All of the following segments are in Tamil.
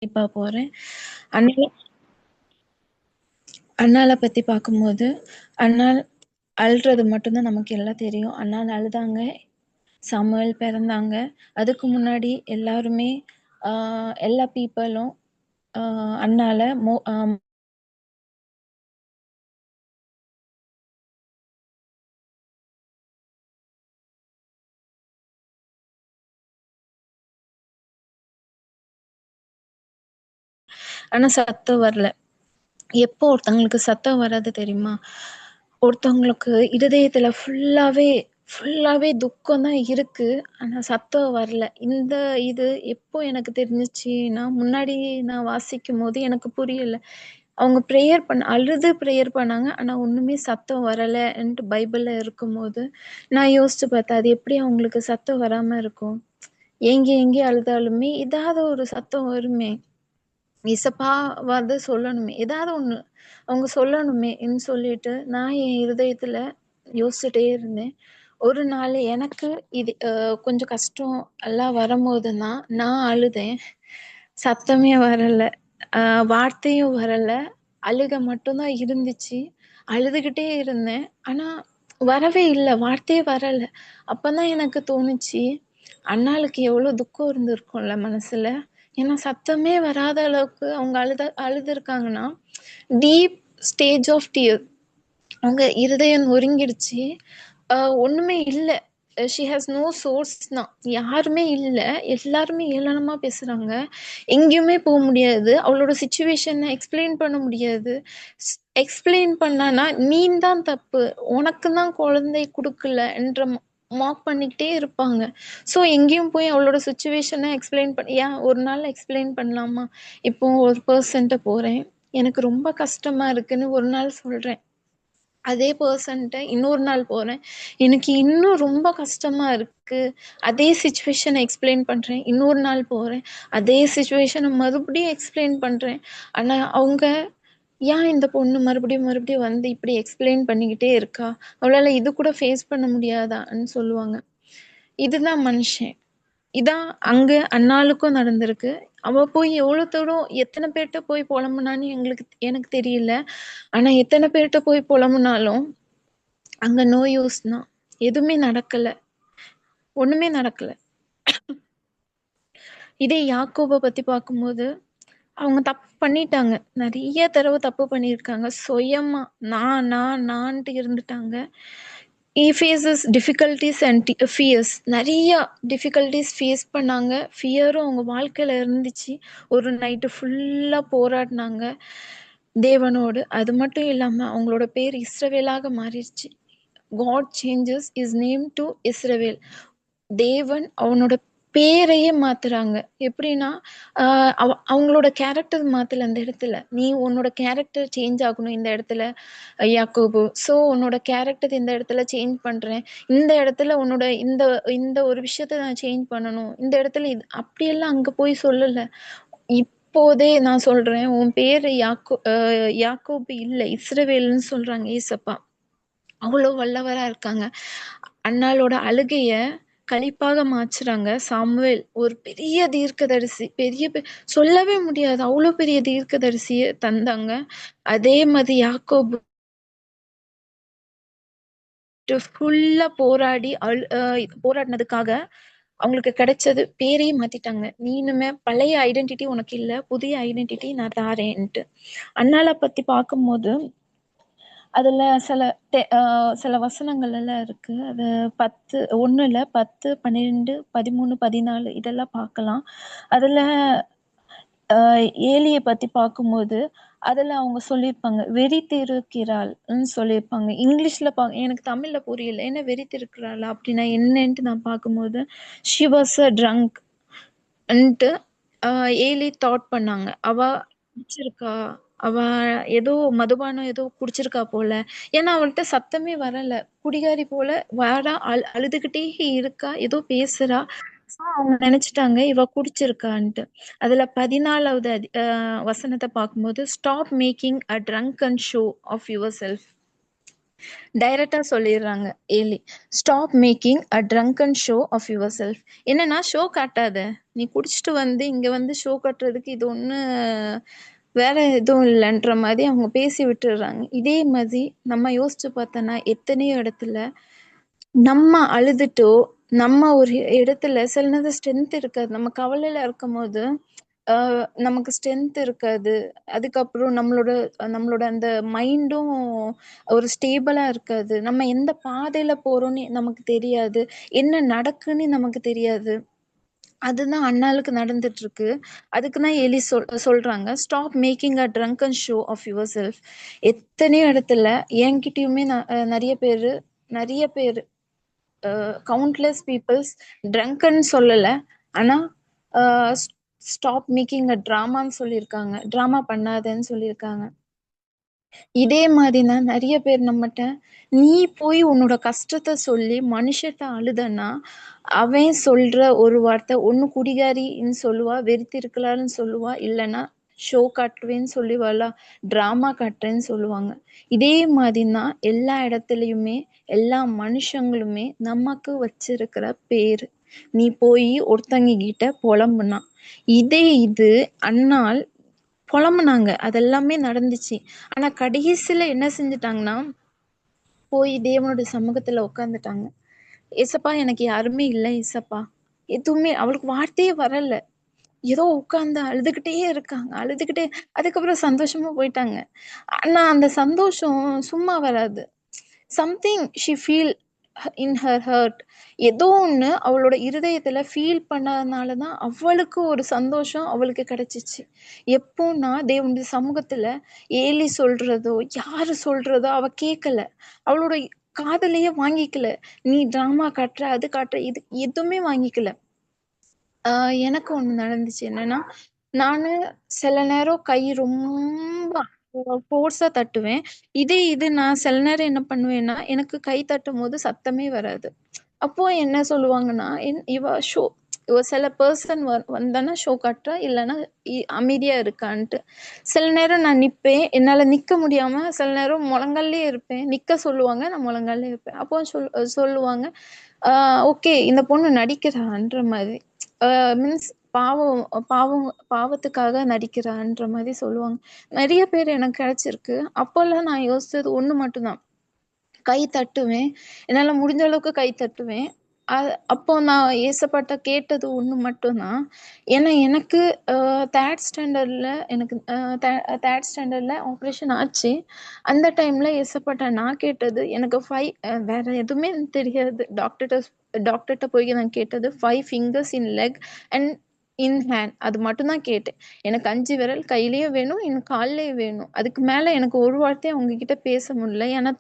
கண்டிப்பா போறேன். அண்ணா அண்ணால பத்தி பார்க்கும்போது, அண்ணாள் அழுறது மட்டும் தான் நமக்கு எல்லாம் தெரியும். அண்ணாள் அழுதாங்க, சாமுவேல் பிறந்தாங்க. அதுக்கு முன்னாடி எல்லாருமே ஆ எல்லா பீப்பிளும் ஆ அண்ணால ஆனா சத்தம் வரல. எப்போ ஒருத்தவங்களுக்கு சத்தம் வராது தெரியுமா? ஒருத்தவங்களுக்கு இருதயத்துல ஃபுல்லாவே துக்கம் தான் இருக்கு. ஆனா சத்தம் வரல. இது எப்போ எனக்கு தெரிஞ்சுச்சுன்னா, முன்னாடி நான் வாசிக்கும்போது எனக்கு புரியல. அவங்க அழுது பிரேயர் பண்ணாங்க. ஆனா ஒண்ணுமே சத்தம் வரலன்ட்டு பைபிள்ல இருக்கும்போது, நான் யோசிச்சு பார்த்தேன். அது எப்படி அவங்களுக்கு சத்தம் வராம இருக்கும்? ஏங்கி ஏங்கி அழுதாலுமே, ஏதாவது ஒரு சத்தம் வருமே! ஏசப்பாவாவது சொல்லணுமே! ஏதாவது ஒண்ணு. அவங்க சொல்லணுமேன்னு சொல்லிட்டு, நான் என் இருதயத்துல யோசிச்சுட்டே இருந்தேன். ஒரு நாள் எனக்கு இது கொஞ்சம் கஷ்டம் எல்லாம் வரும்போது தான் நான் அழுதேன். சத்தமே வரல. அ வார்த்தையும் வரல. அழுக மட்டும் தான் இருந்துச்சு. அழுதுகிட்டே இருந்தேன். ஆனா வரவே இல்ல. வார்த்தையே வரல. அப்பதான் எனக்கு தோணுச்சு, அண்ணாளுக்கு எவ்ளோ துக்கம் இருந்திருக்கும்ல மனசுல. ஏன்னா சத்தமே வராத அளவுக்கு அவங்க அழுதுருக்காங்கன்னா, டீப் ஸ்டேஜ் ஆஃப் டியர். அவங்க இருதயம் நொறுங்கிடுச்சு. அ ஒண்ணுமே இல்ல. ஷி ஹேஸ் நோ சோர்ஸ் தான். யாருமே இல்ல. எல்லாருமே ஏளனமா பேசுறாங்க. எங்கேயுமே முடியாது. அவளோட சிச்சுவேஷன எக்ஸ்ப்ளைன் பண்ண முடியாது. எக்ஸ்ப்ளைன் பண்ணானா, "நீ தான் தப்பு. உனக்கு தான் குழந்தை குடுக்கலன்ற" மாக் பண்ணிக்கிட்டே இருப்பாங்க. ஸோ எங்கேயும் போய் அவளோட சிச்சுவேஷன எக்ஸ்ப்ளைன் ஏன் ஒரு நாள் எக்ஸ்ப்ளைன் பண்ணலாமா? இப்போ ஒரு பெர்சன்ட்ட போறேன். எனக்கு ரொம்ப கஷ்டமா இருக்குன்னு ஒரு நாள் சொல்றேன். அதே பெர்சன்ட்ட இன்னொரு நாள் போறேன். எனக்கு இன்னும் ரொம்ப கஷ்டமா இருக்கு. அதே சிச்சுவேஷன எக்ஸ்ப்ளைன் பண்றேன். இன்னொரு நாள் போறேன். அதே சிச்சுவேஷன மறுபடியும் எக்ஸ்ப்ளைன் பண்றேன். ஆனா, அவங்க ஏன் இந்த பொண்ணு மறுபடியும் வந்து இப்படி எக்ஸ்ப்ளைன் பண்ணிக்கிட்டே இருக்கா? அவளால இது கூட ஃபேஸ் பண்ண முடியாதான்னு சொல்லுவாங்க. இதுதான் மனுஷன். இதான் அங்க அண்ணாளுக்கும் நடந்திருக்கு. அவ போய் எவ்வளோ தூரம் எத்தன பேர்ட்ட போய் பொலம்புனான்னு எனக்கு தெரியல. ஆனா எத்தன பேர்ட்ட போய் பொலம்புனாலும், அங்க நோ யூஸ் தான். எதுவுமே நடக்கல. ஒண்ணுமே நடக்கல. இதே யாக்கோப பத்தி பார்க்கும்போது, அவங்க தப்பு பண்ணிட்டாங்க. நெறைய தடவ தப்பு பண்ணியிருக்காங்க. சுயமா நான்ட்டு இருந்துட்டாங்க. He faces difficulties and fears. நெறைய டிஃபிகல்டீஸ் ஃபேஸ் பண்ணாங்க. ஃபியரும் அவங்க வாழ்க்கையில இருந்துச்சு. ஒரு நைட்டு ஃபுல்லா போராடுனாங்க தேவனோடு. அது மட்டும் இல்லாம அவங்களோட பேர் இஸ்ரவேலாக மாறிருச்சு. God changes his name to Israel. தேவன் அவனோட பேரையே மாத்துறாங்க. எப்படின்னா, அவங்களோட கேரக்டர் மாத்தல அந்த இடத்துல. "நீ உன்னோட கேரக்டர் சேஞ்ச் ஆகணும் இந்த இடத்துல யாக்கோபு. ஸோ உன்னோட கேரக்டர் இந்த இடத்துல சேஞ்ச் பண்றேன். இந்த இடத்துல உன்னோட இந்த இந்த ஒரு விஷயத்த நான் சேஞ்ச் பண்ணணும். இந்த இடத்துல அப்படியெல்லாம் அங்க போய் சொல்லல. இப்போதே நான் சொல்றேன், உன் பேரு யாக்கோபு இல்ல, இஸ்ரவேல்ன்னு சொல்றாங்க ஏசப்பா. அவ்வளோ வல்லவரா இருக்காங்க. அன்னாளோட அழுகைய களிப்பாக மாற்றுறாங்க. சாமுவேல் ஒரு பெரிய தீர்க்கதரிசி. சொல்லவே முடியாது. அவ்வளோ பெரிய தீர்க்கதரிசிய தந்தாங்க. அதே மாதிரி யாக்கோபு ஃபுல்லா போராடி போராடினதுக்காக அவங்களுக்கு கிடைச்சது பேரையே மாத்திட்டாங்க. "நீ இனிமே பழைய ஐடென்டிட்டி உனக்கு இல்ல. புதிய ஐடென்டிட்டி நான் தாரேன்ட்டு." அன்னாள பத்தி பார்க்கும்போது அதுல சில வசனங்கள் எல்லாம் இருக்கு. அது 1 10, 12, 13, 14 இதெல்லாம் பார்க்கலாம். அதுல அ ஏலிய பத்தி பார்க்கும்போது, அதுல அவங்க சொல்லியிருப்பாங்க, வெறித்திருக்கிறாள்ன்னு சொல்லியிருப்பாங்க. இங்கிலீஷ்ல எனக்கு தமிழ்ல புரியல. என்ன வெறித்திருக்கிறாளா? அப்படின்னா என்னன்ட்டு நான் பார்க்கும்போது, ஷி வாஸ் அ ட்ரங்க் ன்ட்டு ஏலி தாட் பண்ணாங்க. அவ குடிச்சிருக்கா. அவ ஏதோ மதுபானம் ஏதோ குடிச்சிருக்கா போல. ஏன்னா அவள்ட்ட சத்தமே வரல. குடிகாரி போல வாரா, அழுதுகிட்டே இருக்கா. ஏதோ பேசுறா. ஸோ அவங்க நெனச்சுட்டாங்க இவ குடிச்சிருக்கான்ட்டு. அதுல 14வது வசனத்த பார்க்கும்போது, stop making a drunken show of yourself. டைரக்ட்டா சொல்லிர்றாங்க Eli. "Stop making a drunken show of yourself." என்னன்னா, ஷோ காட்டாத. நீ குடிச்சிட்டு வந்து இங்க வந்து ஷோ காட்டுறதுக்கு இது ஒண்ணு வேற எதுவும் இல்லன்ற மாரி அவங்க பேசி விட்டுர்றாங்க. இதே மாதிரி நம்ம யோசிச்சு பார்த்தோன்னா, எத்தனையோ இடத்துல நம்ம அழுதுட்டோ, நம்ம ஒரு இடத்துல சில நேரம் ஸ்ட்ரென்த் இருக்காது. நம்ம கவலையில இருக்கும்போது, அ நமக்கு ஸ்ட்ரென்த் இருக்காது. அதுக்கப்புறம் நம்மளோட அந்த மைண்டும் ஒரு ஸ்டேபிளா இருக்காது. நம்ம எந்த பாதையில போறோம்னு நமக்கு தெரியாது. என்ன நடக்குன்னு நமக்கு தெரியாது. அதுதான் அண்ணாளுக்கு நடந்துட்டுருக்கு. அதுக்கு தான் எலி சொல்றாங்க. "Stop making a drunken show of yourself." எத்தனையோ இடத்துல என்கிட்டயுமே நெறைய பேரு கவுண்ட்லெஸ் பீப்பிள்ஸ் ட்ரங்க்ன்னு சொல்லல. ஆனா, அ ஸ்டாப் மேக்கிங் அ ட்ராமான்னு சொல்லியிருக்காங்க. ட்ராமா பண்ணாதன்னு சொல்லியிருக்காங்க. இதே மாரி தான் நெறைய பேர் நம்மட்ட, நீ போய் உன்னோட கஷ்டத்த சொல்லி மனுஷன்ட்ட அழுதன்னா, அவன் சொல்ற ஒரு வார்த்தை, ஒண்ணு குடிகாரின்னு சொல்லுவா, வெறித்திருக்கலான்னு சொல்லுவா, இல்லன்னா ஷோ காட்டுவேன்னு சொல்லுவாளா, ட்ராமா காட்டுறேன்னு சொல்லுவாங்க. இதே மாரி தான் எல்லா இடத்துலயுமே, எல்லா மனுஷங்களுமே நமக்கு வச்சிருக்கிற பேரு. நீ போயி ஒருத்தங்க கிட்ட பொலம்புனா, இதே இது அன்னாள் பொலம்புனாங்க. அதெல்லாமே நடந்துச்சு. ஆனா கடைசில என்ன செஞ்சுட்டாங்கன்னா, போய் தேவனுடைய சமூகத்துல உட்கார்ந்துட்டாங்க. "ஏசப்பா எனக்கு யாருமே இல்ல ஏசப்பா." எதுவுமே அவளுக்கு வார்த்தையே வரல. ஏதோ உட்கார்ந்து அழுதுகிட்டே இருக்காங்க. அதுக்கப்புறம் சந்தோஷமா போயிட்டாங்க. ஆனா அந்த சந்தோஷம் சும்மா வராது. Something she feel in her heart. ஏதோ ஒண்ணு அவளோட இருதயத்துல ஃபீல் பண்ணதுனால தான் அவளுக்கு ஒரு சந்தோஷம் அவளுக்கு கிடைச்சுச்சு. எப்போன்னா, தேவனுடைய சமூகத்துல ஏலி சொல்றதோ, யாரு சொல்றதோ அவ கேட்கல. அவளோட காதுலயே வாங்கிக்கல. நீ ட்ராமா காட்டுற, அது காட்டுற, இது எதுவுமே வாங்கிக்கல. ஆ எனக்கு ஒண்ணு நடந்துச்சு. என்னன்னா, நானு சில நேரம் கை ரொம்ப ஃபோர்ஸா தட்டுவேன். இது நான் சில நேரம் என்ன பண்ணுவேன்னா, எனக்கு கை தட்டும்போது சத்தமே வராது. அப்போ என்ன சொல்லுவாங்கன்னா, இவ சில பெர்சன் வந்தான்னா ஷோ காட்டுறா, இல்லன்னா அமைதியா இருக்கான்ட்டு. சில நேரம் நான் நிப்பேன். என்னால நிக்க முடியாம சில நேரம் முழங்கால்லயே இருப்பேன். நிக்க சொல்லுவாங்க. நான் முழங்கால்லயே இருப்பேன். அப்போ சொல்லுவாங்க, "ஆ ஓகே இந்த பொண்ணு நடிக்கிறான்ற மாரி." அ மீன்ஸ் பாவம் பாவம் பாவத்துக்காக நடிக்கிறான்ற மாரி சொல்லுவாங்க. நெறைய பேர் எனக்கு கிடைச்சிருக்கு. அப்போலாம் நான் யோசிச்சது ஒண்ணு மட்டும் தான். கை தட்டுவேன். என்னால முடிஞ்ச அளவுக்கு கை தட்டுவேன். அ அப்போ நான் ஏசப்பாட்ட கேட்டது ஒண்ணு மட்டும் தான். ஏன்னா எனக்கு அ 3 ஸ்டாண்டர்ட்ல எனக்கு அ தே 3 ஸ்டாண்டர்ட்ல ஆப்ரேஷன் ஆச்சு. அந்த டைம்ல ஏசப்பாட்ட நான் கேட்டது எனக்கு 5 வேற எதுவுமே எனக்கு தெரியாது. டாக்டர்ட்ட போய் நான் கேட்டது 5 fingers in leg and in hand அது மட்டும் தான் கேட்டேன். எனக்கு 5 விரல் கையிலயும் வேணும், எனக்கு கால்லயும் வேணும். அதுக்கு மேல எனக்கு ஒரு வார்த்தை அவங்க கிட்ட பேச முடியல. ஏன்னா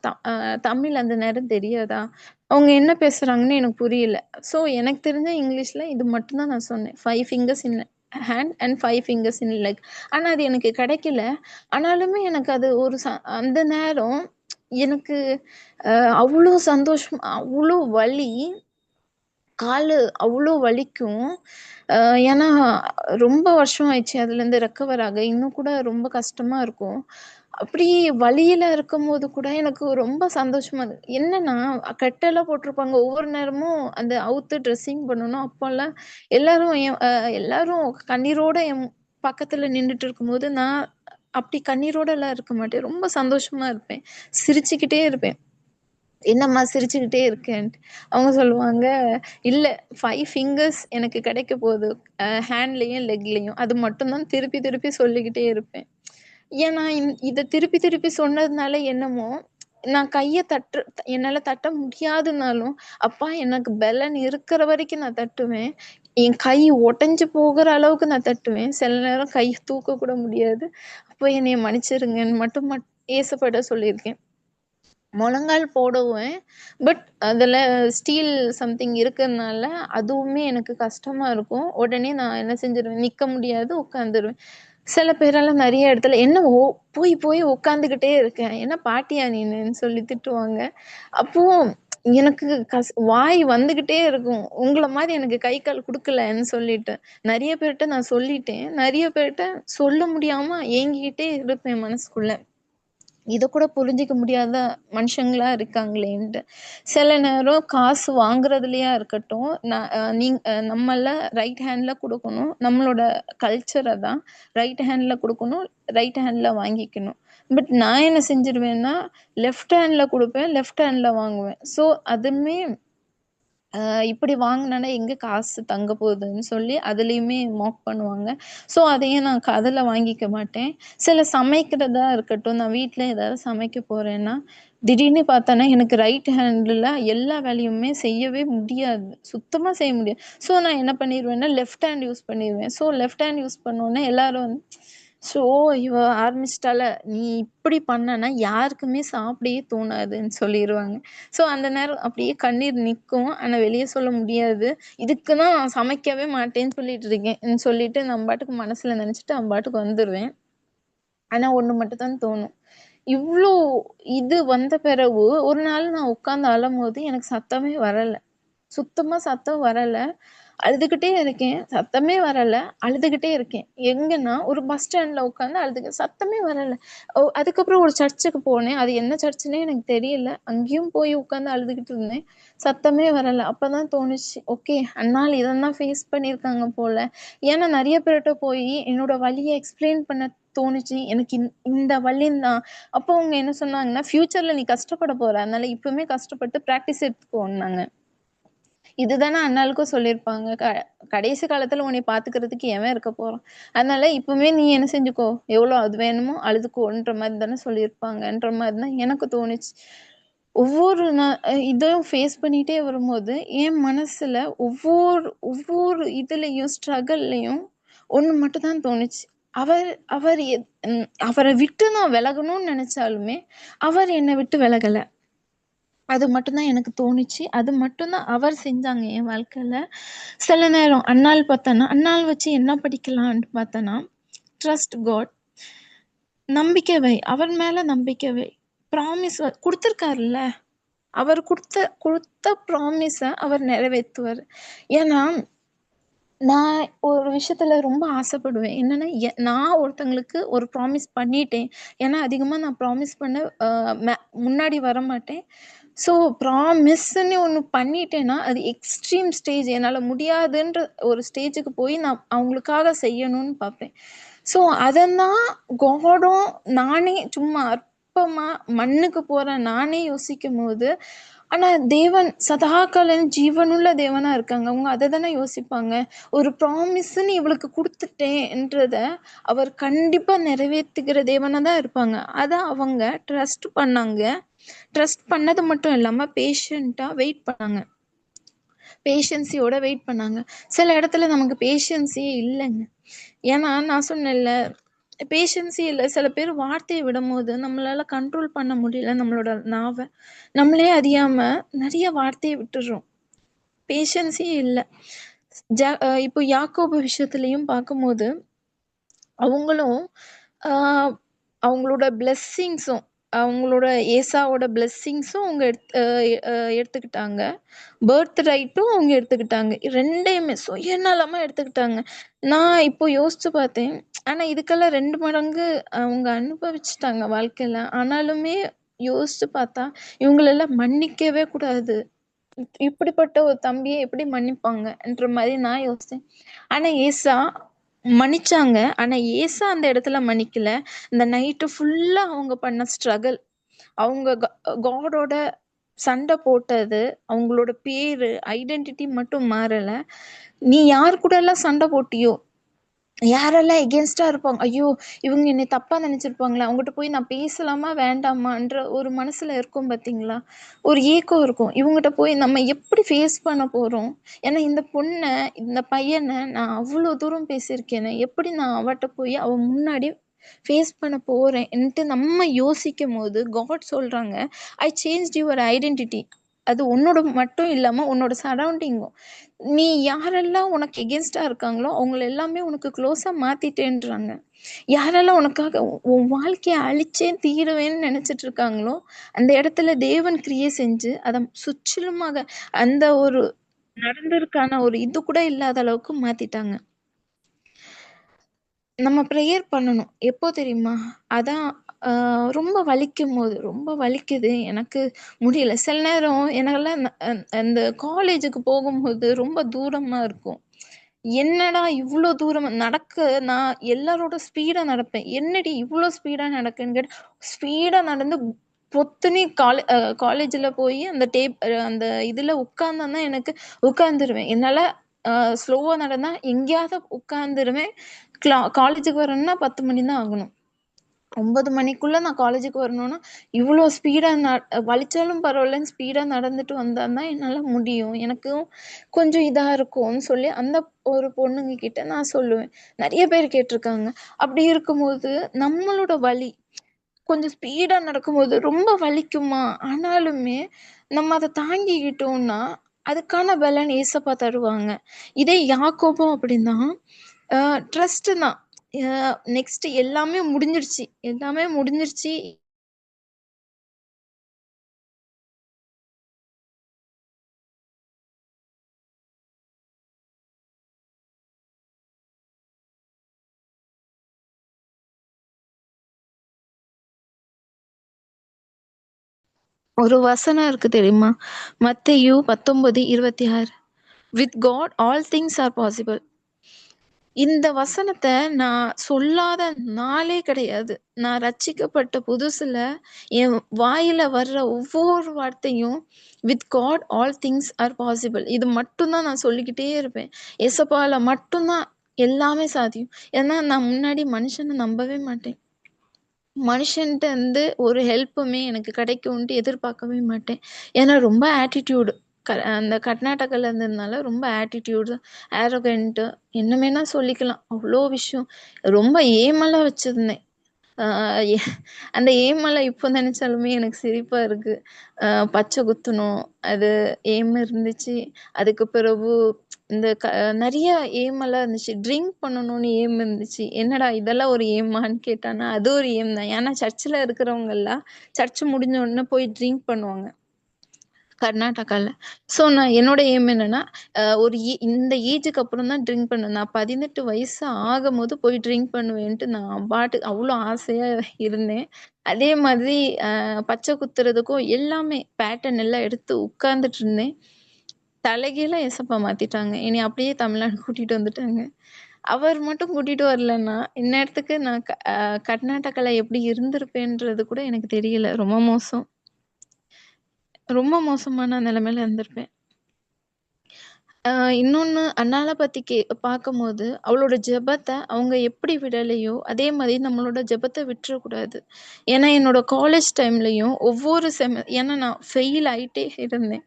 தமிழ் அந்த நேரம் தெரியாதா? அவங்க என்ன பேசுறாங்கன்னு எனக்கு புரியல. ஸோ எனக்கு தெரிஞ்ச இங்கிலீஷ்ல இது மட்டும் தான் நான் சொன்னேன். 5 fingers in hand and 5 fingers in leg. ஆனா அது எனக்கு கிடைக்கல. ஆனாலுமே எனக்கு அது ஒரு அந்த நேரம் எனக்கு அ அவ்ளோ சந்தோஷம், அவ்ளோ வலி. காலு அவ்ளோ வலிக்கும். அ ஏன்னா ரொம்ப வருஷம் ஆயிடுச்சு அதுலேருந்து ரெக்கவர் ஆக. இன்னும் கூட ரொம்ப கஷ்டமா இருக்கும். அப்படி வலியில இருக்கும்போது கூட எனக்கு ரொம்ப சந்தோஷமா என்னன்னா, கட்டெல்லாம் போட்டிருப்பாங்க. ஒவ்வொரு நேரமும் அந்த அவுத்து ட்ரெஸ்ஸிங் பண்ணணும். அப்போலாம் எல்லாரும் எல்லாரும் கண்ணீரோட என் பக்கத்துல நின்னுட்டு இருக்கும்போது, நான் அப்படி கண்ணீரோடலாம் இருக்க மாட்டேன். ரொம்ப சந்தோஷமா இருப்பேன். சிரிச்சுக்கிட்டே இருப்பேன். என்னம்மா சிரிச்சுக்கிட்டே இருக்கேன்ட்டு. அவங்க சொல்லுவாங்க, "இல்ல 5 ஃபிங்கர்ஸ் எனக்கு கிடைக்க போது. ஹேண்ட்லயும், லெக்லயும். அது மட்டும் தான் திருப்பி திருப்பி சொல்லிக்கிட்டே இருப்பேன்." ஏன்னா, இத திருப்பி திருப்பி சொன்னதுனால என்னமோ, நான் கைய என்னால தட்ட முடியாதுன்னாலும், அப்பா எனக்கு பலன் இருக்கிற வரைக்கும் நான் தட்டுவேன். என் கை உடைஞ்சு போகுற அளவுக்கு நான் தட்டுவேன். சில நேரம் கை தூக்க கூட முடியாது. அப்போ என்னைய மன்னிச்சிருங்கன்னு மட்டும் ஏசப்பாட்ட சொல்லியிருக்கேன். முழங்கால் போடுவேன். பட் அதுல ஸ்டீல் சம்திங் இருக்கறனால, அதுவுமே எனக்கு கஷ்டமா இருக்கும். உடனே நான் என்ன செஞ்சுருவேன், நிக்க முடியாது உட்காந்துருவேன். சில பேரெல்லாம் நெறைய இடத்துல, "என்ன போய் போய் உட்காந்துக்கிட்டே இருக்க. என்ன பாட்டியா நீனுன்னு?" சொல்லி திட்டுவாங்க. அப்போ எனக்கு வாய் வந்துகிட்டே இருக்கும். உங்கள மாரி எனக்கு கை, கால் குடுக்கலன்னு சொல்லிட்டு. நெறைய பேர்ட்ட நான் சொல்லிட்டேன். நெறைய பேர்ட்ட சொல்ல முடியாம ஏங்கிக்கிட்டே இருப்பேன் மனசுக்குள்ள. இத கூட புரிஞ்சுக்க முடியாத மனுஷங்களா இருக்காங்களேன்ட்டு. சில நேரம் காசு வாங்குறதுலயா இருக்கட்டும், நம்மள ரைட் ஹேண்ட்ல குடுக்கணும். நம்மளோட கல்ச்சர் அதான். ரைட் ஹேண்ட்ல குடுக்கணும், ரைட் ஹேண்ட்ல வாங்கிக்கணும். பட் நான் என்ன செஞ்சுருவேன்னா, லெஃப்ட் ஹேண்ட்ல குடுப்பேன், லெஃப்ட் ஹேண்ட்ல வாங்குவேன். ஸோ அதுமே இப்படி வாங்குனேன்னா எங்க காசு தங்க போகுதுன்னு சொல்லி அதுலயுமே மாக் பண்ணுவாங்க. ஸோ அதையும் நான் காதுல வாங்கிக்க மாட்டேன். சில சமைக்கிறதா இருக்கட்டும், நான் வீட்ல ஏதாவது சமைக்க போறேன்னா, திடீர்னு பார்த்தேன்னா எனக்கு ரைட் ஹேண்ட்ல எல்லா வேலையுமே செய்யவே முடியாது. சுத்தமா செய்ய முடியாது. ஸோ நான் என்ன பண்ணிருவேன்னா, லெஃப்ட் ஹேண்ட் யூஸ் பண்ணிருவேன். ஸோ லெஃப்ட் ஹேண்ட் யூஸ் பண்ணோனே எல்லாரும் வந்து, "ஸோ இவ ஆரம்பிச்சுட்டால, நீ இப்படி பண்ணனா யாருக்குமே சாப்பிடவே தோணாதுன்னு" சொல்லிருவாங்க. ஸோ அந்த நேரம் அப்படியே கண்ணீர் நிக்கும். ஆனா வெளிய சொல்ல முடியாது. இதுக்கு தான் நான் சமைக்கவே மாட்டேன்னு சொல்லிட்டு இருக்கேன்னு சொல்லிட்டு நான் பாட்டுக்கு மனசுல நெனச்சுட்டு நான் பாட்டுக்கு வந்துருவேன். ஆனா ஒண்ணு மட்டும் தான் தோணும். இவ்ளோ இது வந்த பிறகு ஒரு நாள் நான் உட்கார்ந்து அழும்போது எனக்கு சத்தமே வரல. சுத்தமா சத்தம் வரல. அழுதுகிட்டே இருக்கேன். சத்தமே வரல. அழுதுகிட்டே இருக்கேன். எங்கன்னா, ஒரு பஸ் ஸ்டாண்ட்ல உட்கார்ந்து சத்தமே வரல. அதுக்கப்புறம் ஒரு சர்ச்சுக்கு போனேன். அது என்ன சர்ச்சுன்னே எனக்கு தெரியல. அங்கேயும் போய் உட்கார்ந்து அழுதுகிட்டு இருந்தேன். சத்தமே வரல. அப்பதான் தோணுச்சு, ஓகே அண்ணாள் இதெல்லாம் ஃபேஸ் பண்ணியிருக்காங்க போல. ஏன்னா நெறைய பேர்ட்ட போயி என்னோட வலிய எக்ஸ்ப்ளைன் பண்ண தோணுச்சு. எனக்கு இந்த வலின்னு தான். அப்போ அவங்க என்ன சொன்னாங்கன்னா, "ஃபியூச்சர்ல நீ கஷ்டப்பட போற. அதனால இப்பவுமே கஷ்டப்பட்டு பிராக்டிஸ் எடுத்துக்கோன்னாங்க." இதுதானே அண்ணாளுக்கும் சொல்லியிருப்பாங்க. கடைசி காலத்துல உன்னைய பாத்துக்கிறதுக்கு எவன் இருக்க போறான்? அதனால இப்பவுமே நீ என்ன செஞ்சுக்கோ, எவ்வளோ அது வேணுமோ அழுதுக்கோன்ற மாரி தானே சொல்லியிருப்பாங்கன்ற மாரி தான் எனக்கு தோணுச்சு. ஒவ்வொரு இதையும் ஃபேஸ் பண்ணிட்டே வரும்போது, என் மனசுல ஒவ்வொரு ஒவ்வொரு இதுலயும் ஸ்ட்ரகல்லயும் ஒண்ணு மட்டும் தான் தோணுச்சு. அவர் அவர் அவர விட்டு நான் விலகணும்னு நெனச்சாலுமே, அவர் என்ன விட்டு விலகல. அது மட்டும் தான் எனக்கு தோணுச்சு. அது மட்டும் தான் அவர் செஞ்சாங்க என் வாழ்க்கையில. சில நேரம் அன்னாள் பார்த்தேன்னா, அன்னாள் வச்சு என்ன படிக்கலான்ட்டு பார்த்தேன்னா, ட்ரஸ்ட் காட். நம்பிக்கை வை. அவர் மேல நம்பிக்கை வை. ப்ராமிஸ் குடுத்துருக்காருல்ல. அவர் குடுத்த குடுத்த ப்ராமிஸ அவர் நிறைவேத்துவாரு. ஏன்னா, நான் ஒரு விஷயத்துல ரொம்ப ஆசைப்படுவேன். என்னன்னா, நான் ஒருத்தங்களுக்கு ஒரு ப்ராமிஸ் பண்ணிட்டேன். ஏன்னா, அதிகமா நான் ப்ராமிஸ் பண்ண அ மே முன்னாடி வரமாட்டேன். ஸோ, ப்ராமிஸ்ன்னு ஒண்ணு பண்ணிட்டேன்னா, அது எக்ஸ்ட்ரீம் ஸ்டேஜ் என்னால முடியாதுன்ற ஒரு ஸ்டேஜுக்கு போய் நான் அவங்களுக்காக செய்யணும்னு பார்ப்பேன். ஸோ, அதெல்லாம் காடும் நானே சும்மா அற்பமா மண்ணுக்கு போற நானே யோசிக்கும்போது, ஆனா தேவன் சதாகாலம் ஜீவனுள்ள தேவனா இருக்காங்க. அவங்க அத தானே யோசிப்பாங்க. ஒரு ப்ராமிஸ்ன்னு இவளுக்கு குடுத்துட்டேன்றத அவர் கண்டிப்பா நிறைவேத்துகிற தேவனா தான் இருப்பாங்க. அத அவங்க ட்ரஸ்ட் பண்ணாங்க. ட்ரஸ்ட் பண்ணது மட்டும் இல்லாம பேஷண்ட்டா வெயிட் பண்ணாங்க. பேஷன்ஸியோட வெயிட் பண்ணாங்க. சில இடத்துல நமக்கு பேஷன்ஸே இல்லங்க. ஏன்னா நான் சொன்னேன்ல, பேஷன்ஸே இல்ல. சில பேர் வார்த்தைய விடும்போது நம்மளால கண்ட்ரோல் பண்ண முடியல நம்மளோட நாவ. நம்மளே அறியாம நெறைய வார்த்தைய விட்டுர்றோம். பேஷன்ஸே இல்ல. இப்போ யாக்கோபு விஷயத்திலயும் பார்க்கும்போது, அவங்களும் ஆ அவங்களோட பிளெஸ்ஸிங்ஸும் அவங்களோட ஏசாவோட பிளெஸ்ஸிங்ஸும் அவங்க எடுத்துக்கிட்டாங்க. பர்த் ரைட்டும் அவங்க எடுத்துக்கிட்டாங்க. 2யுமே சுயநலமா எடுத்துக்கிட்டாங்க. நான் இப்போ யோசிச்சு பார்த்தேன். ஆனா இதுக்கெல்லாம் 2 மடங்கு அவங்க அனுபவிச்சுட்டாங்க வாழ்க்கையில. ஆனாலுமே யோசிச்சு பார்த்தா, இவங்களெல்லாம் மன்னிக்கவே கூடாது. இப்படிப்பட்ட ஒரு தம்பிய எப்படி மன்னிப்பாங்கன்ற மாரி நான் யோசிச்சேன். ஆனா ஏசா மன்னிச்சாங்க. ஆனா ஏசா அந்த இடத்துல மன்னிக்கல. இந்த நைட்டு ஃபுல்லா அவங்க பண்ண ஸ்ட்ரகிள். அவங்க காடோட சண்ட போட்டது, அவங்களோட பேரு, ஐடென்டிட்டி மட்டும் மாறல. நீ யார் கூடலாம் சண்ட போட்டியோ, யாரெல்லாம் எகென்ஸ்ட்டா இருப்பாங்க, ஐயோ! இவங்க என்னைய தப்பா நெனச்சிருப்பாங்களா? அவங்கட்ட போய் நான் பேசலாமா? வேண்டாமான்ற ஒரு மனசுல இருக்கும் பார்த்தீங்களா? ஒரு ஏக்கம் இருக்கும். இவங்கட்ட போய் நம்ம எப்படி ஃபேஸ் பண்ண போறோம்? ஏன்னா இந்த பொண்ண, இந்த பையன நான் அவ்ளோ தூரம் பேசியிருக்கேனே, எப்படி நான் அவட்ட போய் அவ முன்னாடி ஃபேஸ் பண்ண போறேன்ட்டு நம்ம யோசிக்கும்போது, காட் சொல்றாங்க, "ஐ சேஞ்ச்ட் யுவர் ஐடென்டிட்டி." அது உன்னோட மட்டும் இல்லாம, உன்னோட சரவுண்டிங்கும். நீ யாரெல்லாம் உனக்கு எகென்ஸ்ட்டா இருக்காங்களோ, அவங்கள எல்லாமே உனக்கு க்ளோஸா மாத்திட்டேன்றாங்க. யாரெல்லாம் உனக்காக உன் வாழ்க்கைய அழிச்சே தீருவேன்னு நெனச்சிட்டு இருக்காங்களோ, அந்த இடத்துல தேவன் கிரியை செஞ்சு, அத சுற்றிலுமாக அந்த ஒரு நடந்ததுக்கான ஒரு இது கூட இல்லாத அளவுக்கு மாத்திட்டாங்க. நம்ம ப்ரேயர் பண்ணணும். எப்போ தெரியுமா? அதான் ரொம்ப வலிக்கும்போது, ரொம்ப வலிக்குது. எனக்கு முடியல. சில நேரம் எனக்கெல்லாம் அந்த காலேஜுக்கு போகும்போது ரொம்ப தூரமா இருக்கும். என்னடா இவ்ளோ தூரமா நான் எல்லாரோட ஸ்பீடா நடப்பேன். என்னடி இவ்ளோ ஸ்பீடா நடக்குன்னு கேட்டா, ஸ்பீடா நடந்து பொத்துனி காலேஜ்ல போயி அந்த இதுல உட்கார்ந்தேன்னா எனக்கு உட்கார்ந்துருவேன். என்னால ஸ்லோவா நடந்தா எங்கேயாவது உட்கார்ந்துருவேன். காலேஜுக்கு வரணும்னா 10 மணி தான் ஆகணும். 9 மணிக்குள்ள நான் காலேஜுக்கு வரணும்னா, இவ்ளோ ஸ்பீடா வலிச்சாலும் பரவாயில்லன்னு ஸ்பீடா நடந்துட்டு வந்தா தான் என்னால முடியும். எனக்கும் கொஞ்சம் இதா இருக்கும்னு சொல்லி அந்த ஒரு பொண்ணுங்க கிட்ட நான் சொல்லுவேன். நெறைய பேர் கேட்டுருக்காங்க. அப்படி இருக்கும்போது நம்மளோட வலி கொஞ்சம் ஸ்பீடா நடக்கும்போது ரொம்ப வலிக்குமா? ஆனாலுமே நம்ம அத தாங்கிக்கிட்டோம்னா, அதுக்கான பலன் ஏசப்பா தருவாங்க. இதே யாக்கோபும் அப்படிதான். அ ட்ரஸ்ட்டு தான். நெக்ஸ்ட் எல்லாமே முடிஞ்சிருச்சு. எல்லாமே முடிஞ்சிருச்சு. ஒரு வசனம் இருக்கு தெரியுமா? மத்தேயு 19:26 with God all things are possible. இந்த வசனத்த நான் சொல்லாத நாளே கிடையாது. நான் ரட்சிக்கப்பட்ட புதுசுல என் வாயில வர்ற ஒவ்வொரு வார்த்தையும் with God all things are possible. இது மட்டும் தான் நான் சொல்லிக்கிட்டே இருப்பேன். ஏசப்பால மட்டும் தான் எல்லாமே சாத்தியம். ஏன்னா நான் முன்னாடி மனுஷன நம்பவே மாட்டேன். மனுஷன்ட்ட இருந்து ஒரு ஹெல்ப்புமே எனக்கு கிடைக்கும்ன்ட்டு எதிர்பார்க்கவே மாட்டேன். ஏன்னா ரொம்ப ஆட்டிட்யூடு. அந்த கர்நாடகால இருந்ததுனால ரொம்ப ஆட்டிட்யூடு, ஆரோகன்ட்டு என்ன வேணா சொல்லிக்கலாம். அவ்ளோ விஷயம். ரொம்ப ஏமலாம் வச்சிருந்தேன். ஆ எ அந்த எய்மெல்லாம் இப்போ நெனச்சாலுமே எனக்கு சிரிப்பா இருக்கு. பச்சை குத்தணும். அது எய்ம் இருந்துச்சு. அதுக்கு பிறகு இந்த நெறைய எய்மெல்லாம் இருந்துச்சு. ட்ரிங்க் பண்ணணும்னு எய்ம் இருந்துச்சு. என்னடா இதெல்லாம் ஒரு எய்மான்னு கேட்டானா, அது ஒரு எய்ம் தான். ஏன்னா சர்ச்சுல இருக்கிறவங்கலாம் சர்ச் முடிஞ்ச உடனே போய் ட்ரிங்க் பண்ணுவாங்க. கர்நாடகால. ஸோ நான் என்னோட எய்ம் என்னன்னா, ஒரு இந்த ஏஜுக்கு அப்புறம் தான் ட்ரிங்க் பண்ணுவேன். நான் 18 வயசு ஆகும்போது போய் ட்ரிங்க் பண்ணுவேன்ட்டு நான் பாட்டுக்கு அவ்ளோ ஆசையா இருந்தேன். அதே மாதிரி பச்சை குத்துறதுக்கும் எல்லாமே பேட்டர்ன் எல்லாம் எடுத்து உட்கார்ந்துட்டு இருந்தேன். தலைகீழா ஏசப்பா மாத்திட்டாங்க. என்னைய அப்படியே தமிழ்நாடு கூட்டிட்டு வந்துட்டாங்க. அவர் மட்டும் கூட்டிட்டு வரலன்னா, இந்நேரத்துக்கு நான் கர்நாடகால எப்படி இருந்திருப்பேன்றது கூட எனக்கு தெரியல. ரொம்ப மோசம். ரொம்ப மோசமான நிலைமையில இருந்திருப்பேன். இன்னொன்னு அன்னாள பத்தி பார்க்கும்போது, அவளோட ஜெபத்த அவங்க எப்படி விடலையோ, அதே மாதிரி நம்மளோட ஜெபத்த விட்டுறக்கூடாது. ஏன்னா, என்னோட காலேஜ் டைம்லயும் ஒவ்வொரு ஏன்னா நான் ஃபெயில் ஆயிட்டே இருந்தேன்.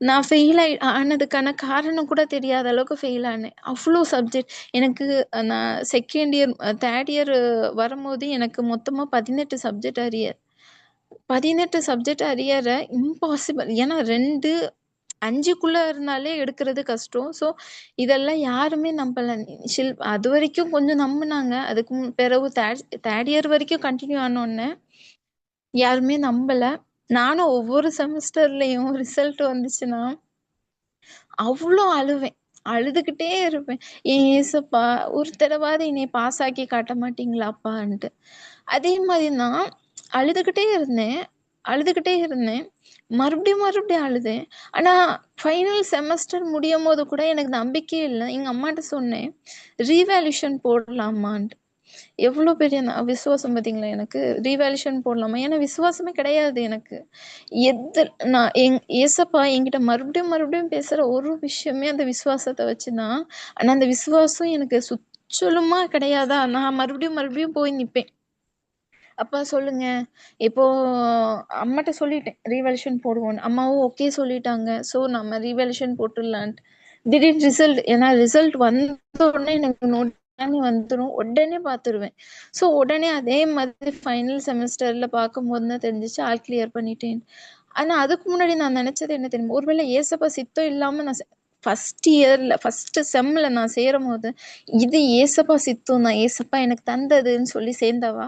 நான் ஃபெயில் ஆனதுக்கான காரணம் கூட தெரியாத அளவுக்கு ஃபெயில் ஆனேன். அவ்ளோ சப்ஜெக்ட் எனக்கு நான் 2ண்ட் இயர் 3rd இயர் வரும்போது எனக்கு மொத்தமா 18 சப்ஜெக்ட் அரியர். 18 சப்ஜெக்ட் அரியர இம்பாசிபிள். ஏன்னா 2 5க்குள்ள இருந்தாலே எடுக்கிறது கஷ்டம். ஸோ, இதெல்லாம் யாருமே நம்பல. அதுவரைக்கும் கொஞ்சம் நம்புனாங்க. அதுக்கு பிறகு 3rd இயர் வரைக்கும் கன்டின்யூ ஆனோனே, யாருமே நம்பல. நானும் ஒவ்வொரு செமஸ்டர்லயும் ரிசல்ட் வந்துச்சுன்னா, அவ்ளோ அழுவேன். அழுதுகிட்டே இருப்பேன். "ஏன் ஏசப்பா, ஒரு தடவாவது என்னைய பாஸ் ஆக்கி காட்ட மாட்டீங்களாப்பான்ட்டு." அதே மாரி நான் அழுதுகிட்டே இருந்தேன். அழுதுகிட்டே இருந்தேன். மறுபடியும் அழுதேன். ஆனா, ஃபைனல் செமஸ்டர் முடியும்போது கூட எனக்கு நம்பிக்கையே இல்ல. எங்க அம்மாட்ட சொன்னேன். ரீவேல்யூஷன் போடலாமான்ட்டு. எவ்ளோ பெரிய விசுவாசம் பார்த்தீங்களா எனக்கு? ரீவேல்யூஷன் போடலாமா? ஏன்னா விசுவாசமே கிடையாது எனக்கு. எது நான் ஏசப்பா என்கிட்ட மறுபடியும் பேசுற ஒரு விஷயமே அந்த விசுவாசத்த வச்சு தான். ஆனா அந்த விசுவாசம் எனக்கு சுற்றலுமா கிடையாதா, நான் மறுபடியும் போய் நிப்பேன். அப்பா சொல்லுங்க. இப்போ அம்மாட்ட சொல்லிட்டேன். ரீவேல்யூஷன் போடுவோன்னு. அம்மாவும் ஓகே சொல்லிட்டாங்க. ஸோ நம்ம ரீவேல்யூஷன் போட்டுடலான்ட்டு. திடீர்னு ஏன்னா ரிசல்ட் வந்த உடனே எனக்கு உடனே வந்துரும். உடனே பார்த்துருவேன். ஸோ உடனே அதே மாதிரி ஃபைனல் செமஸ்டர்ல பார்க்கும்போது தான் தெரிஞ்சுச்சு ஆல் கிளியர் பண்ணிட்டேன். ஆனா அதுக்கு முன்னாடி நான் நினைச்சது என்ன தெரியுமா? ஒருவேளை ஏசப்பா சித்தம் இல்லாம நான் ஃபர்ஸ்ட் செம்ல நான் சேரும்போது, இது ஏசப்பா சித்தம் தான். ஏசப்பா எனக்கு தந்ததுன்னு சொல்லி சேர்ந்தவா,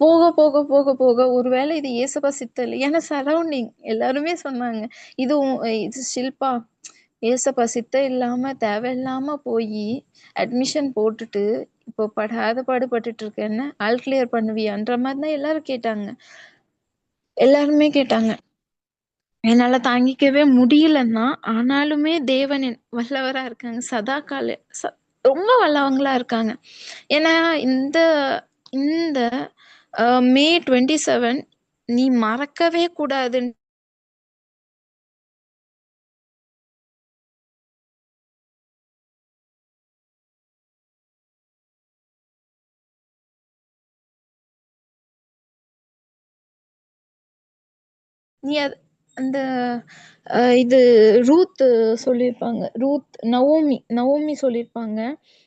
போக, போக, போக, போக ஒருவேளை இது ஏசப்பா சித்தம் இல்ல. ஏன்னா சரவுண்டிங் எல்லாருமே சொன்னாங்க. இது ஷில்பா ஏசப்பா சித்தம் இல்லாம தேவையில்லாம போய் அட்மிஷன் போட்டுட்டு இப்போ படாத பாடுபட்டுட்டு இருக்கேன்னு ஆல் கிளியர் பண்ணுவியான்ற மாதிரி தான் எல்லாரும் கேட்டாங்க. எல்லாருமே கேட்டாங்க. என்னால தாங்கிக்கவே முடியலன்னா, ஆனாலுமே தேவன் வல்லவரா இருக்காங்க. சதா கால ரொம்ப வல்லவங்களா இருக்காங்க. ஏன்னா இந்த இந்த மே 27 நீ மறக்கவே கூடாதுன்னு நீ அந்த இது ரூத் சொல்லியிருப்பாங்க. நவோமி சொல்லியிருப்பாங்க.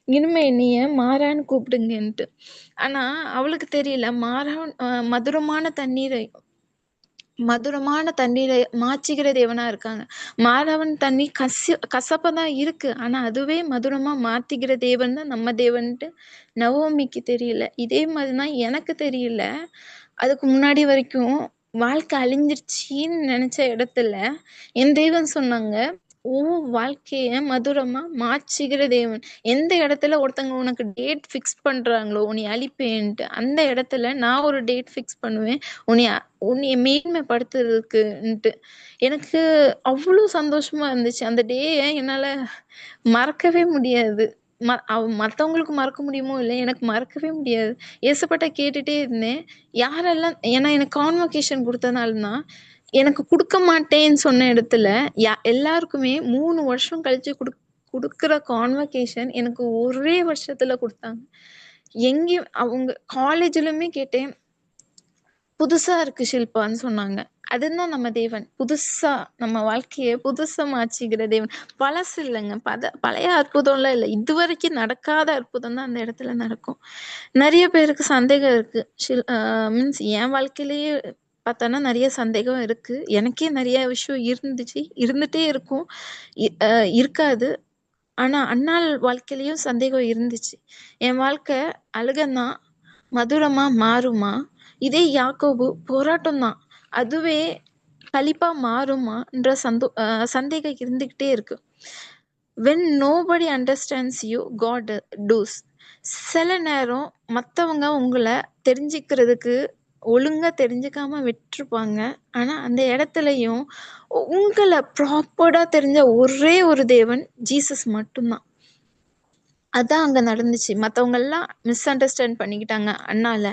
இனிமே என்னைய மாறான்னு கூப்பிடுங்கன்ட்டு. ஆனா அவளுக்கு தெரியல. மதுரமான தண்ணீரை மாற்றுகிற தேவனா இருக்காங்க. மாறவன் தண்ணி கசப்பா தான் இருக்கு. ஆனா அதுவே மதுரமா மாத்திக்கிற தேவன் தான் நம்ம தேவன்ட்டு நவோமிக்கு தெரியல. இதே மாதிரி தான் எனக்கு தெரியல. அதுக்கு முன்னாடி வரைக்கும் வாழ்க்கை அழிஞ்சிருச்சுன்னு நினைச்ச இடத்துல என் தேவன் சொன்னாங்க, உன் வாழ்க்கைய மதுரமா மாற்றுகிற தேவன். எந்த இடத்துல ஒருத்தங்க உனக்கு டேட் ஃபிக்ஸ் பண்றாங்களோ நீ அழிப்பேன்ட்டு, அந்த இடத்துல நான் ஒரு டேட் ஃபிக்ஸ் பண்ணுவேன் உன்னைய மேன்மைப்படுத்துறதுக்குன்ட்டு. எனக்கு அவ்வளோ சந்தோஷமா இருந்துச்சு. அந்த டேய என்னால மறக்கவே முடியாது. மத்தவங்களுக்கு மறக்க முடியுமோ இல்லையோ, எனக்கு மறக்கவே முடியாது. ஏசப்பாட்ட கேட்டுட்டே இருந்தேன். யாரெல்லாம் ஏன்னா எனக்கு கான்வொகேஷன் குடுத்தனால தான், எனக்கு குடுக்க மாட்டேன்னு சொன்ன இடத்துல, எல்லாருக்குமே 3 வருஷம் கழிச்சு குடுக்குற கான்வொகேஷன் எனக்கு ஒரே வருஷத்துல குடுத்தாங்க. எங்கேயும் அவங்க காலேஜ்லயுமே கேட்டேன். புதுசா இருக்கு ஷில்பான்னு சொன்னாங்க. அதுதான் நம்ம தேவன். புதுசா நம்ம வாழ்க்கைய புதுசா மாற்றிக்கிற தேவன். பழசு இல்லைங்க. பழைய அற்புதம்லாம் இல்ல. இதுவரைக்கும் நடக்காத அற்புதம் தான் அந்த இடத்துல நடக்கும். நெறைய பேருக்கு சந்தேகம் இருக்கு. மீன்ஸ் என் வாழ்க்கையிலேயே பார்த்தோன்னா நெறைய சந்தேகம் இருக்கு. எனக்கே நெறைய விஷயம் இருந்துச்சு. இருந்துட்டே இருக்கும். இ அ இருக்காது. ஆனா அன்னாள் வாழ்க்கையிலயும் சந்தேகம் இருந்துச்சு. என் வாழ்க்கை அழுகந்தான் மதுரமா மாறுமா? இதே யாக்கோபு போராட்டம் தான். அதுவே களிப்பா மாறுமான்ற சந்தேகம் இருந்துகிட்டே இருக்கு. when nobody understands you God does. சில நேரம் மத்தவங்க உங்கள தெரிஞ்சுக்கிறதுக்கு ஒழுங்கா தெரிஞ்சுக்காம விட்டுருப்பாங்க. ஆனா அந்த இடத்துலயும் உங்கள ப்ராப்பரா தெரிஞ்ச ஒரே ஒரு தேவன் ஜீசஸ் மட்டும்தான். அதான் அங்க நடந்துச்சு. மத்தவங்கலாம் மிஸ் அண்டர்ஸ்டாண்ட் பண்ணிக்கிட்டாங்க அண்ணால.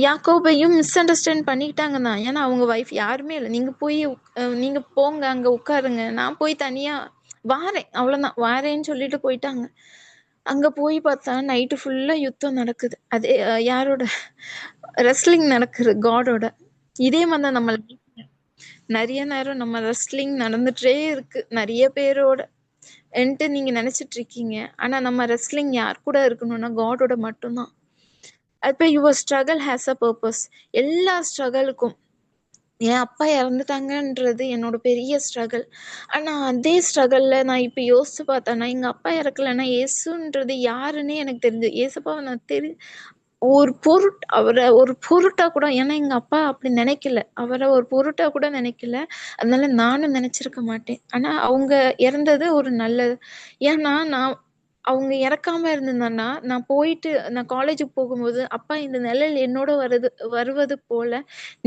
யாக்கோபையும் மிஸ் அண்டர்ஸ்டாண்ட் பண்ணிக்கிட்டாங்க தான். ஏன்னா அவங்க வைஃப் யாருமே இல்ல. நீங்க போங்க அங்க உட்காருங்க. நான் போய் தனியா வாரேன். அவ்வளோதான். வாரேன்னு சொல்லிட்டு போயிட்டாங்க. அங்க போய் பார்த்தா நைட்டு ஃபுல்லா யுத்தம் நடக்குது. அதே யாரோட ரெஸ்லிங் நடக்குது காடோட. இதே மாதிரி தான் நம்ம நெறைய நேரம் நம்ம ரெஸ்லிங் நடந்துட்டே இருக்கு. நெறைய பேரோட. நீங்க நினைச்சிட்டு இருக்கீங்க. ஆனா நம்ம ரெஸ்லிங் யார் கூட இருக்கணும்னா காடோட மட்டும்தான். அப்ப your struggle has a purpose. எல்லா ஸ்ட்ரகிளுக்கும் என் அப்பா இறந்துட்டாங்கன்றது என்னோட பெரிய ஸ்ட்ரகிள். ஆனா அதே ஸ்ட்ரகிள்ல நான் இப்ப யோசிச்சு பார்த்தேன்னா, எங்க அப்பா இறக்கலன்னா இயேசுன்றது யாருன்னே எனக்கு தெரிஞ்சது. இயேசுப்பாவ நான் அவர ஒரு பொருட்டா கூட ஏன்னா எங்க அப்பா அப்படி நினைக்கல. அவர ஒரு பொருட்டா கூட நினைக்கல. அதனால நானும் நினைச்சிருக்க மாட்டேன். ஆனா அவங்க இறந்தது ஒரு நல்லது. ஏன்னா அவங்க இறக்காம இருந்திருந்தான்னா, நான் காலேஜுக்கு போகும்போது, அப்பா இந்த நிழல் என்னோட வருவது போல,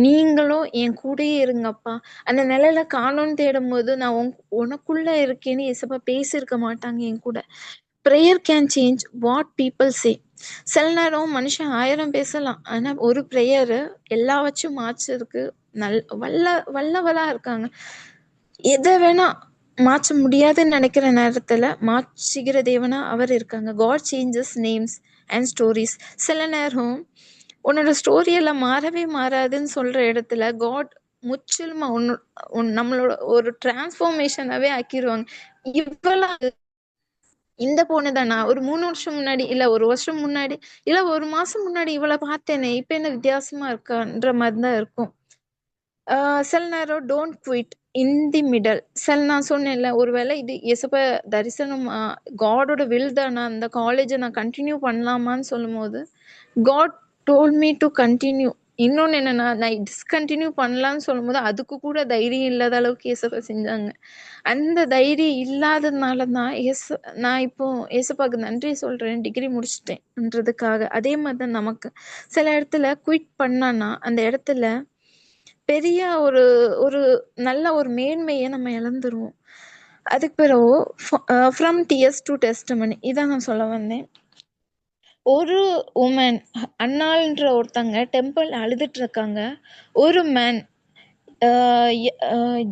நீங்களும் என் கூடயே இருங்க அப்பா. அந்த நிழல காணோம்னு தேடும்போது, நான் உனக்குள்ள இருக்கேன்னு ஏசப்பா பேசியிருக்க மாட்டாங்க என் கூட. Prayer can change what people say. சில நேரம் மனுஷன் 1000 பேசலாம். ஆனா ஒரு பிரேயரு எல்லாவற்றையும் மாற்றுறதுக்கு வல்லவரா இருக்காங்க. எத வேணா மாற்ற முடியாதுன்னு நினைக்கிற நேரத்துல மாற்றுகிற தேவனா அவர் இருக்காங்க. God changes names and stories. சில நேரம் உன்னோட ஸ்டோரி எல்லாம் மாறவே மாறாதுன்னு சொல்ற இடத்துல காட் முற்றிலுமா நம்மளோட ஒரு டிரான்ஸ்ஃபார்மேஷனாவே ஆக்கிருவாங்க. இவ்வளவு இந்த பொண்ணு தானா ஒரு 3 வருஷம் முன்னாடி, இல்ல 1 வருஷம் முன்னாடி, இல்ல 1 மாசம் முன்னாடி இவள பார்த்தேனே, இப்ப என்ன வித்தியாசமா இருக்கான்ற மாரி தான் இருக்கும். சில நேரம் don't quit in the middle. நான் சொன்னேன்ல, ஒருவேளை இது இயேசப்பா தரிசனம் காடோட வில் தானா, அந்த காலேஜ நான் கன்டின்யூ பண்ணலாமான்னு சொல்லும்போது, God told me to continue. இன்னொன்னு என்னன்னா, நான் டிஸ்கன்டின்யூ பண்ணலான்னு சொல்லும்போது, அதுக்கு கூட தைரியம் இல்லாத அளவுக்கு ஏசப்பா செஞ்சாங்க. அந்த தைரியம் இல்லாததுனால தான் நான் இப்போ ஏசப்பாக்கு நன்றி சொல்றேன். டிகிரி முடிச்சுட்டேன்றதுக்காக. அதே மாரி தான் நமக்கு. சில இடத்துல குயிட் பண்ணான்னா, அந்த இடத்துல பெரிய ஒரு ஒரு நல்ல ஒரு மேன்மைய நம்ம இழந்துருவோம். அதுக்கு பிறகு ஃப்ரம் டியர்ஸ் டூ டெஸ்டிமனி இதான் நான் சொல்ல வந்தேன். ஒரு வுமன் அன்னாள்ன்ற ஒருத்தங்க டெம்பிள்ல அழுதுட்டு இருக்காங்க. ஒரு மேன்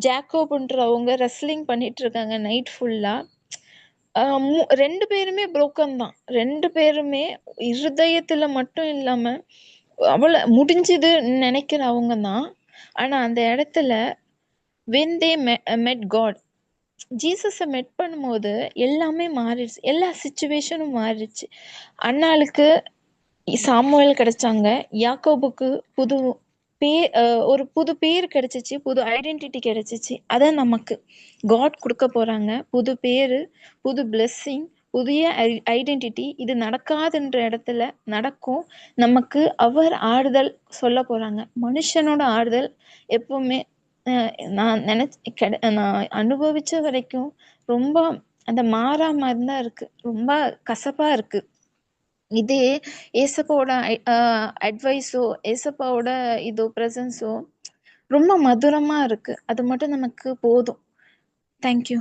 ஜாக்கோப்ன்றவங்க ரெஸ்லிங் பண்ணிட்டு இருக்காங்க நைட் ஃபுல்லா. 2 பேருமே புரோக்கன் தான். 2 பேருமே இருதயத்துல மட்டும் இல்லாம, முடிஞ்சுதுன்னு நெனைக்கிறவங்க தான். ஆனா அந்த இடத்துல வென் தே மெட் காட் ஜீசஸ மெட் பண்ணும்போது எல்லாமே மாறிடுச்சு. எல்லா சிச்சுவேஷனும் மாறிடுச்சு. அன்னாளுக்கு சாமுவேல் கிடைச்சாங்க. யாக்கோபுக்கு புது பே ஒரு புது பேர் கிடைச்சிச்சு. புது ஐடென்டிட்டி கிடைச்சிச்சு. அத நமக்கு காட் குடுக்க போறாங்க. புது பேரு, புது பிளெஸ்ஸிங், புதிய ஐடென்டிட்டி. இது நடக்காதுன்ற இடத்துல நடக்கும். நமக்கு அவர் ஆறுதல் சொல்லப் போறாங்க. மனுஷனோட ஆறுதல் எப்பவுமே நான் அனுபவிச்ச வரைக்கும் ரொம்ப அந்த மாறா மாரி தான் இருக்கு. ரொம்ப கசப்பா இருக்கு. இதே ஏசப்பாவோட அட்வைஸோ, ஏசப்பாவோட பிரசன்ஸோ ரொம்ப மதுரமா இருக்கு. அது மட்டும் நமக்கு போதும். Thank you.